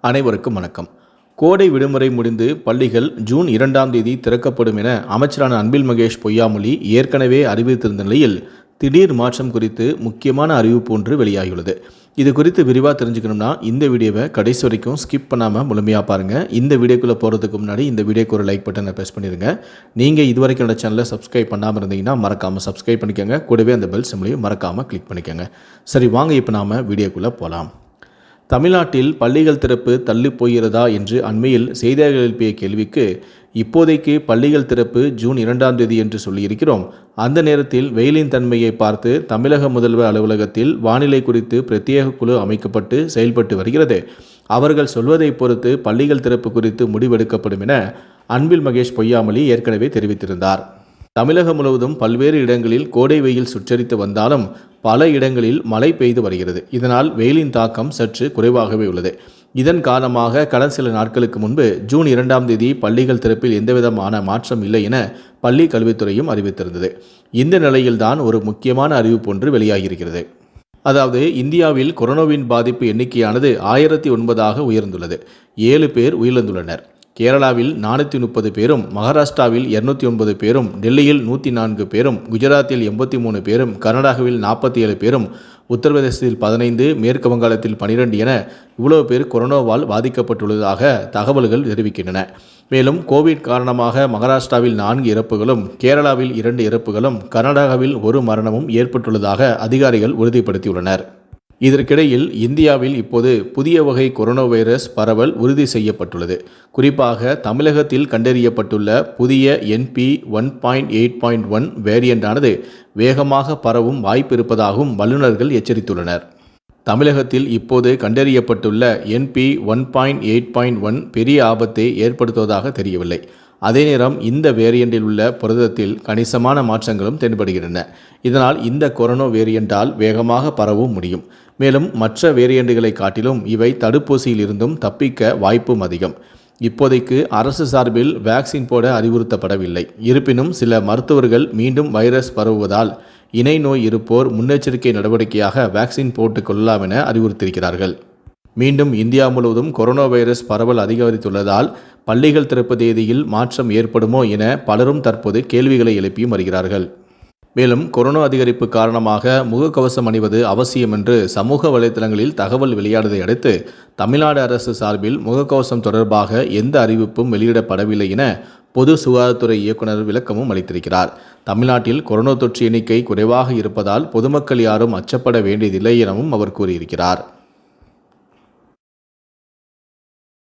அனைவருக்கும் வணக்கம். கோடை விடுமுறை முடிந்து பள்ளிகள் ஜூன் 2ஆம் தேதி திறக்கப்படும் என அமைச்சரான அன்பில் மகேஷ் பொய்யாமொழி ஏற்கனவே அறிவித்திருந்த நிலையில் திடீர் மாற்றம் குறித்து முக்கியமான அறிவிப்பு ஒன்று வெளியாகியுள்ளது. இது குறித்து விரிவாக தெரிஞ்சுக்கணும்னா இந்த வீடியோவை கடைசி வரைக்கும் ஸ்கிப் பண்ணாமல் முழுமையாக பாருங்கள். இந்த வீடியோக்குள்ளே போகிறதுக்கு முன்னாடி இந்த வீடியோக்கு ஒரு லைக் பட்டனை ப்ரெஸ் பண்ணிடுங்க. நீங்கள் இது வரைக்கும் என்னோட சேனலை சப்ஸ்கிரைப் பண்ணாமல் இருந்தீங்கன்னா மறக்காமல் சப்ஸ்கிரைப் பண்ணிக்கோங்க. கூடவே அந்த பெல் சிம்லையும் மறக்காமல் கிளிக் பண்ணிக்கோங்க. சரி, வாங்க இப்போ நாம் வீடியோக்குள்ளே போகலாம். தமிழ்நாட்டில் பள்ளிகள் திறப்பு தள்ளி போகிறதா என்று அண்மையில் செய்தியாளர்கள் எழுப்பிய கேள்விக்கு இப்போதைக்கு பள்ளிகள் திறப்பு ஜூன் 2ஆம் தேதி என்று சொல்லியிருக்கிறோம். அந்த நேரத்தில் வெயிலின் தன்மையை பார்த்து தமிழக முதல்வர் அலுவலகத்தில் வானிலை குறித்து பிரத்யேக குழு அமைக்கப்பட்டு செயல்பட்டு வருகிறது. அவர்கள் சொல்வதை பொறுத்து பள்ளிகள் திறப்பு குறித்து முடிவெடுக்கப்படும் என அன்பில் மகேஷ் பொய்யாமொழி ஏற்கனவே தெரிவித்திருந்தார். தமிழகம் முழுவதும் பல்வேறு இடங்களில் கோடை வெயில் சுற்றரித்து வந்தாலும் பல இடங்களில் மழை பெய்து வருகிறது. இதனால் வெயிலின் தாக்கம் சற்று குறைவாகவே உள்ளது. இதன் காரணமாக கடந்த சில நாட்களுக்கு முன்பு ஜூன் 2ஆம் தேதி பள்ளிகள் திறப்பில் எந்தவிதமான மாற்றம் இல்லை என பள்ளி கல்வித்துறையும் அறிவித்திருந்தது. இந்த நிலையில்தான் ஒரு முக்கியமான அறிவிப்பு ஒன்று வெளியாகியிருக்கிறது. அதாவது, இந்தியாவில் கொரோனாவின் பாதிப்பு எண்ணிக்கையானது 1009ஆக உயர்ந்துள்ளது. 7 பேர் உயிரிழந்துள்ளனர். கேரளாவில் 430 பேரும், மகாராஷ்டிராவில் 209 பேரும், டெல்லியில் 104 பேரும், குஜராத்தில் 83 பேரும், கர்நாடகாவில் 47 பேரும், உத்தரப்பிரதேசத்தில் 15, மேற்கு வங்காளத்தில் 12 என இவ்வளவு பேர் கொரோனாவால் பாதிக்கப்பட்டுள்ளதாக தகவல்கள் தெரிவிக்கின்றன. மேலும் கோவிட் காரணமாக மகாராஷ்டிராவில் 4 இறப்புகளும், கேரளாவில் 2 இறப்புகளும், கர்நாடகாவில் 1 மரணமும் ஏற்பட்டுள்ளதாக அதிகாரிகள் உறுதிப்படுத்தியுள்ளனர். இதற்கிடையில் இந்தியாவில் இப்போது புதிய வகை கொரோனா வைரஸ் பரவல் உறுதி செய்யப்பட்டுள்ளது. குறிப்பாக தமிழகத்தில் கண்டறியப்பட்டுள்ள புதிய NP1.8.1 வேரியண்டானது வேகமாக பரவும் வாய்ப்பு இருப்பதாகவும் வல்லுநர்கள் எச்சரித்துள்ளனர். தமிழகத்தில் இப்போது கண்டறியப்பட்டுள்ள NP1.8.1 பெரிய ஆபத்தை ஏற்படுத்துவதாக தெரியவில்லை. அதே நேரம் இந்த வேரியண்டில் உள்ள புரதத்தில் கணிசமான மாற்றங்களும் தென்படுகின்றன. இதனால் இந்த கொரோனா வேரியண்டால் வேகமாக பரவும் முடியும். மேலும் மற்ற வேரியண்டுகளை காட்டிலும் இவை தடுப்பூசியில் இருந்தும் தப்பிக்க வாய்ப்பும் அதிகம். இப்போதைக்கு அரசு சார்பில் வேக்சின் போட அறிவுறுத்தப்படவில்லை. இருப்பினும் சில மருத்துவர்கள் மீண்டும் வைரஸ் பரவுவதால் இணை நோய் இருப்போர் முன்னெச்சரிக்கை நடவடிக்கையாக வேக்சின் போட்டுக் கொள்ளலாம் என அறிவுறுத்தியிருக்கிறார்கள். மீண்டும் இந்தியா முழுவதும் கொரோனா வைரஸ் பரவல் அதிகரித்துள்ளதால் பள்ளிகள் திறப்பு தேதியில் மாற்றம் ஏற்படுமோ என பலரும் தற்போது கேள்விகளை எழுப்பியும் வருகிறார்கள். மேலும் கொரோனா அதிகரிப்பு காரணமாக முகக்கவசம் அணிவது அவசியம் என்று சமூக வலைதளங்களில் தகவல் வெளியானதை அடுத்து தமிழ்நாடு அரசு சார்பில் முகக்கவசம் தொடர்பாக எந்த அறிவிப்பும் வெளியிடப்படவில்லை என பொது சுகாதாரத்துறை இயக்குனர் விளக்கமும் அளித்திருக்கிறார். தமிழ்நாட்டில் கொரோனா தொற்று எண்ணிக்கை குறைவாக இருப்பதால் பொதுமக்கள் யாரும் அச்சப்பட வேண்டியதில்லை எனவும் அவர் கூறியிருக்கிறார்.